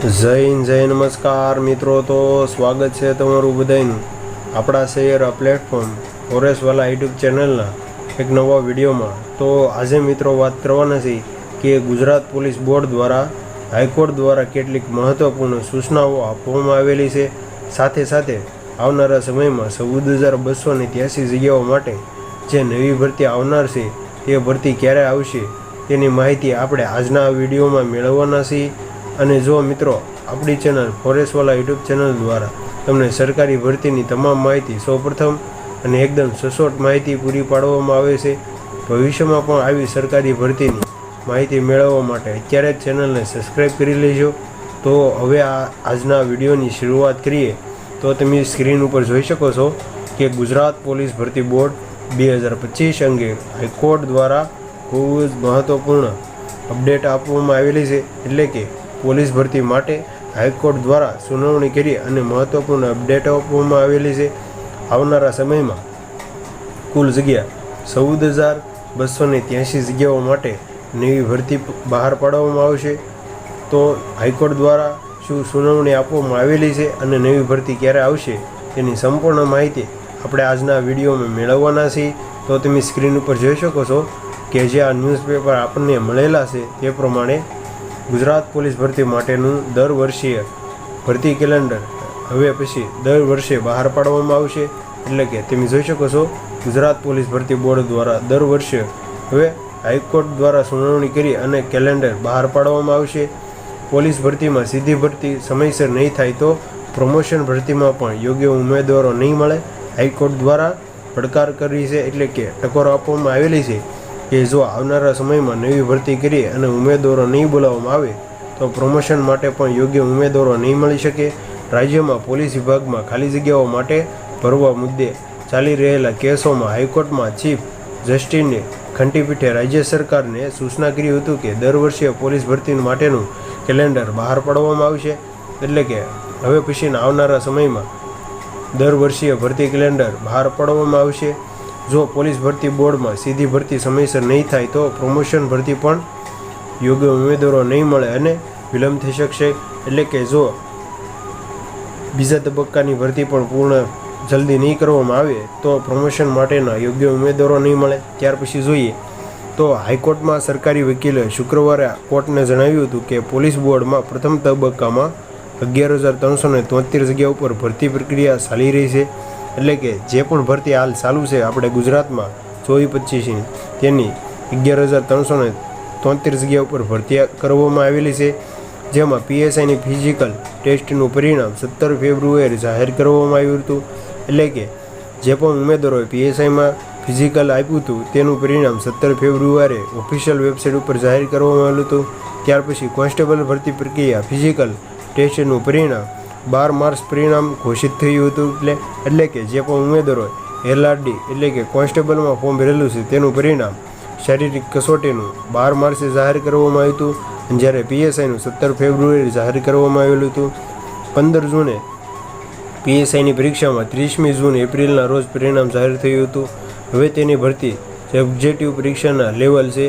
જય હિન્દ, જય નમસ્કાર મિત્રો. તો સ્વાગત છે તમારું બધાનું આપણા શહેર પ્લેટફોર્મ ફોરેસ્ટવાલા યુટ્યુબ ચેનલના એક નવા વિડીયોમાં. તો આજે મિત્રો વાત કરવાના છે કે ગુજરાત પોલીસ બોર્ડ દ્વારા હાઈકોર્ટ દ્વારા કેટલીક મહત્ત્વપૂર્ણ સૂચનાઓ આપવામાં આવેલી છે. સાથે સાથે આવનારા સમયમાં 14,283 જગ્યાઓ માટે જે નવી ભરતી આવનાર છે તે ભરતી ક્યારે આવશે તેની માહિતી આપણે આજના વિડીયોમાં મેળવવાના છીએ. અને જો મિત્રો આપણી ચેનલ ફોરેસ્ટવાલા યુટ્યુબ ચેનલ દ્વારા તમને સરકારી ભરતીની તમામ માહિતી સૌપ્રથમ અને એકદમ સચોટ માહિતી પૂરી પાડવામાં આવે છે. ભવિષ્યમાં પણ આવી સરકારી ભરતીની માહિતી મેળવવા માટે અત્યારે જ ચેનલને સબસ્ક્રાઈબ કરી લેજો. તો હવે આજના વિડીયોની શરૂઆત કરીએ. તો તમે સ્ક્રીન ઉપર જોઈ શકો છો કે ગુજરાત પોલીસ ભરતી બોર્ડ 2025 અંગે હાઈકોર્ટ દ્વારા ખૂબ જ મહત્ત્વપૂર્ણ અપડેટ આપવામાં આવેલી છે. એટલે કે પોલીસ ભરતી માટે હાઈકોર્ટ દ્વારા સુનાવણી કરી અને મહત્ત્વપૂર્ણ અપડેટ આપવામાં આવેલી છે. આવનારા સમયમાં કુલ જગ્યા 14,283 જગ્યાઓ માટે નવી ભરતી બહાર પાડવામાં આવશે. તો હાઈકોર્ટ દ્વારા શું સુનાવણી આપવામાં આવેલી છે અને નવી ભરતી ક્યારે આવશે તેની સંપૂર્ણ માહિતી આપણે આજના વિડીયોમાં મેળવવાના છીએ. તો તમે સ્ક્રીન ઉપર જોઈ શકો છો કે જે આ ન્યૂઝપેપર આપણને મળેલા છે તે પ્રમાણે ગુજરાત પોલીસ ભરતી માટેનું દર વર્ષીય ભરતી કેલેન્ડર હવે પછી દર વર્ષે બહાર પાડવામાં આવશે. એટલે કે તમે જોઈ શકો છો ગુજરાત પોલીસ ભરતી બોર્ડ દ્વારા દર વર્ષે હવે હાઈકોર્ટ દ્વારા સુનાવણી કરી અને કેલેન્ડર બહાર પાડવામાં આવશે. પોલીસ ભરતીમાં સીધી ભરતી સમયસર નહીં થાય તો પ્રમોશન ભરતીમાં પણ યોગ્ય ઉમેદવારો નહીં મળે. હાઈકોર્ટ દ્વારા પડકાર કરી છે, એટલે કે ટકોર આપવામાં આવેલી છે કે જો આવનારા સમયમાં નવી ભરતી કરી અને ઉમેદવારો નહીં બોલાવવામાં આવે તો પ્રમોશન માટે પણ યોગ્ય ઉમેદવારો નહીં મળી શકે. રાજ્યમાં પોલીસ વિભાગમાં ખાલી જગ્યાઓ માટે ભરવા મુદ્દે ચાલી રહેલા કેસોમાં હાઈકોર્ટમાં ચીફ જસ્ટિસની ખંડપીઠે રાજ્ય સરકારને સૂચના કરી હતું કે દર વર્ષે પોલીસ ભરતી માટેનું કેલેન્ડર બહાર પાડવામાં આવશે. એટલે કે હવે પછીના આવનારા સમયમાં દર વર્ષીય ભરતી કેલેન્ડર બહાર પાડવામાં આવશે. જો પોલીસ ભરતી બોર્ડમાં સીધી ભરતી સમયસર નહીં થાય તો પ્રમોશન ભરતી પણ યોગ્ય ઉમેદવારો નહીં મળે અને વિલંબ થઈ શકશે. એટલે કે જો બીજા તબક્કાની ભરતી પણ પૂર્ણ જલ્દી નહીં કરવામાં આવે તો પ્રમોશન માટેના યોગ્ય ઉમેદવારો નહીં મળે. ત્યાર પછી જોઈએ તો હાઈકોર્ટમાં સરકારી વકીલે શુક્રવારે કોર્ટને જણાવ્યું હતું કે પોલીસ બોર્ડમાં પ્રથમ તબક્કામાં 11,373 જગ્યા ઉપર ભરતી પ્રક્રિયા ચાલી રહી છે. એટલે કે જે પણ ભરતી હાલ ચાલુ છે આપણે ગુજરાતમાં 24-25 તેની 11,373 જગ્યા ઉપર ભરતી કરવામાં આવેલી છે. જેમાં PSIની ફિઝિકલ ટેસ્ટનું પરિણામ 17 ફેબ્રુઆરી જાહેર કરવામાં આવ્યું હતું. એટલે કે જે પણ ઉમેદવારોએ PSIમાં ફિઝિકલ આપ્યું હતું તેનું પરિણામ 17 ફેબ્રુઆરીએ ઓફિશિયલ વેબસાઇટ ઉપર જાહેર કરવામાં આવ્યું હતું. ત્યાર પછી કોન્સ્ટેબલ ભરતી પ્રક્રિયા ફિઝિકલ ટેસ્ટનું પરિણામ 12 માર્ચ પરિણામ ઘોષિત થયું હતું. એટલે કે જે પણ ઉમેદવારોએ LRD એટલે કે કોન્સ્ટેબલમાં ફોર્મ ભરેલું છે તેનું પરિણામ શારીરિક કસોટીનું 12 માર્ચે જાહેર કરવામાં આવ્યું હતું. જ્યારે PSIનું 17 ફેબ્રુઆરી જાહેર કરવામાં આવેલું હતું. 15 જૂને PSIની પરીક્ષામાં 30મી જૂન એપ્રિલના રોજ પરિણામ જાહેર થયું હતું. હવે તેની ભરતી સબ્જેક્ટિવ પરીક્ષાના લેવલ છે.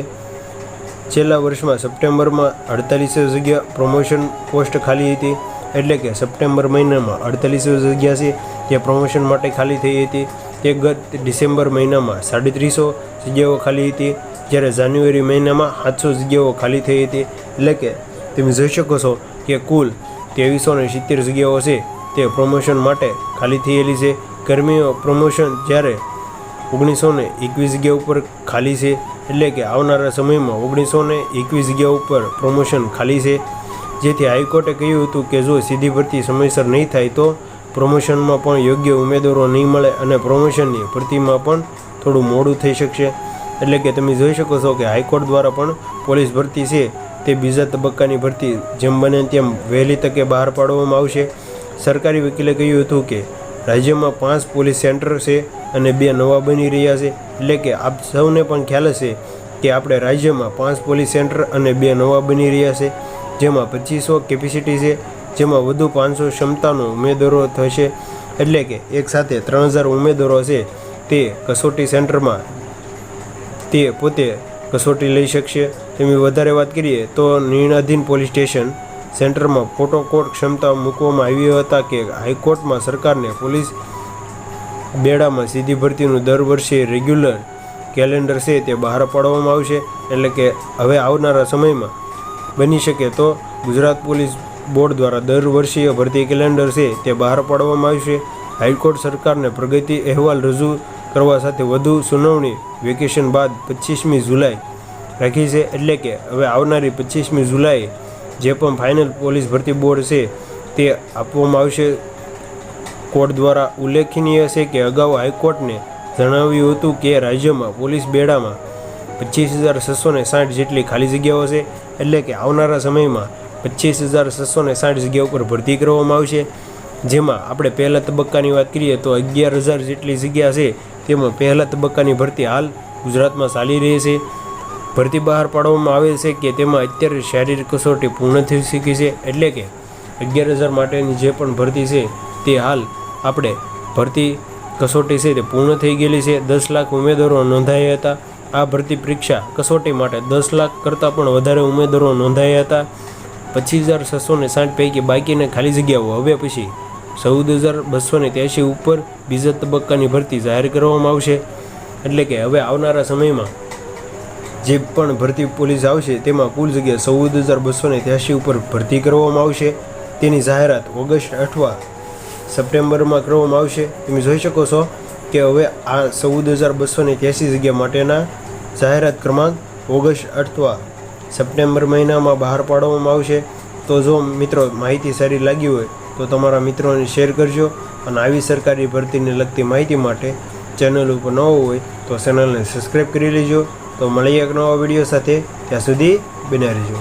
છેલ્લા વર્ષમાં સપ્ટેમ્બરમાં 48 જગ્યા પ્રમોશન પોસ્ટ ખાલી હતી. એટલે કે સપ્ટેમ્બર મહિનામાં 48 જગ્યા છે તે પ્રમોશન માટે ખાલી થઈ હતી. તે ગત ડિસેમ્બર મહિનામાં 350 જગ્યાઓ ખાલી હતી. જ્યારે જાન્યુઆરી મહિનામાં 700 જગ્યાઓ ખાલી થઈ હતી. એટલે કે તમે જોઈ શકો છો કે કુલ 2370 જગ્યાઓ છે તે પ્રમોશન માટે ખાલી થયેલી છે. કર્મીઓ પ્રમોશન જ્યારે 1921 જગ્યા ઉપર ખાલી છે. એટલે કે આવનારા સમયમાં 1921 જગ્યા ઉપર પ્રમોશન ખાલી છે. જેથી હાઈકોર્ટે કહ્યું હતું કે જો સીધી ભરતી સમયસર નહીં થાય તો પ્રમોશનમાં પણ યોગ્ય ઉમેદવારો નહીં મળે અને પ્રમોશનની ભરતીમાં પણ થોડું મોડું થઈ શકશે. એટલે કે તમે જોઈ શકો છો કે હાઈકોર્ટ દ્વારા પણ પોલીસ ભરતી છે તે બીજા તબક્કાની ભરતી જેમ બને તેમ વહેલી તકે બહાર પાડવામાં આવશે. સરકારી વકીલે કહ્યું હતું કે રાજ્યમાં 5 પોલીસ સેન્ટર છે અને 2 નવા બની રહ્યા છે. એટલે કે આપ સૌને પણ ખ્યાલ હશે કે આપણે રાજ્યમાં 5 પોલીસ સેન્ટર અને 2 નવા બની રહ્યા છે. જેમાં 2500 કેપેસિટી છે, જેમાં વધુ 500 ક્ષમતાનો ઉમેદવારો થશે. એટલે કે એક સાથે 3000 ઉમેદવારો છે તે કસોટી સેન્ટરમાં તે પોતે કસોટી લઈ શકશે. તેની વધારે વાત કરીએ તો નિર્ણયાધીન પોલીસ સ્ટેશન સેન્ટરમાં ફોટો કોર્ટ ક્ષમતા મૂકવામાં આવ્યા હતા કે હાઈકોર્ટમાં સરકારને પોલીસ બેડામાં સીધી ભરતીનું દર વર્ષે રેગ્યુલર કેલેન્ડર છે તે બહાર પાડવામાં આવશે. એટલે કે હવે આવનારા સમયમાં બની શકે તો ગુજરાત પોલીસ બોર્ડ દ્વારા દર વર્ષીય ભરતી કેલેન્ડર છે તે બહાર પાડવામાં આવશે. હાઈકોર્ટ સરકારને પ્રગતિ અહેવાલ રજૂ કરવા સાથે વધુ સુનાવણી વેકેશન બાદ 25મી જુલાઈ રાખી છે. એટલે કે હવે આવનારી 25મી જુલાઈએ જે પણ ફાઇનલ પોલીસ ભરતી બોર્ડ છે તે આપવામાં આવશે. કોર્ટ દ્વારા ઉલ્લેખનીય છે કે અગાઉ હાઈકોર્ટને જણાવ્યું હતું કે રાજ્યમાં પોલીસ બેડામાં 25,660 જેટલી ખાલી જગ્યાઓ છે. એટલે કે આવનારા સમયમાં 25,660 જગ્યા ઉપર ભરતી કરવામાં આવશે. જેમાં આપણે પહેલા તબક્કાની વાત કરીએ તો 11,000 જેટલી જગ્યા છે. તેમાં પહેલા તબક્કાની ભરતી હાલ ગુજરાતમાં ચાલી રહી છે. ભરતી બહાર પાડવામાં આવે છે કે તેમાં અત્યારે શારીરિક કસોટી પૂર્ણ થઈ શકી છે. એટલે કે 11,000 માટેની જે પણ ભરતી છે તે હાલ આપણે ભરતી કસોટી છે તે પૂર્ણ થઈ ગયેલી છે. 10 લાખ ઉમેદવારો નોંધાયા હતા. આ ભરતી પરીક્ષા કસોટી માટે 10 લાખ કરતાં પણ વધારે ઉમેદવારો નોંધાયા હતા. 25,660 પૈકી બાકીની ખાલી જગ્યાઓ હવે પછી 14,283 ઉપર બીજા તબક્કાની ભરતી જાહેર કરવામાં આવશે. એટલે કે હવે આવનારા સમયમાં જે પણ ભરતી પોલીસ આવશે તેમાં કુલ જગ્યા 14,283 ઉપર ભરતી કરવામાં આવશે. તેની જાહેરાત ઓગસ્ટ અથવા સપ્ટેમ્બરમાં કરવામાં આવશે. તમે જોઈ શકો છો કે હવે આ 14,283 જગ્યા માટેના જાહેરાત ક્રમાંક ઓગસ્ટ અથવા સપ્ટેમ્બર મહિનામાં બહાર પાડવામાં આવશે. તો જો મિત્રો માહિતી સારી લાગી હોય તો તમારા મિત્રોને શેર કરજો અને આવી સરકારી ભરતીને લગતી માહિતી માટે ચેનલ ઉપર ન હોય તો ચેનલને સબસ્ક્રાઈબ કરી લેજો. તો મળીએ એક નવા વિડીયો સાથે. ત્યાં સુધી બન્યા રહેજો.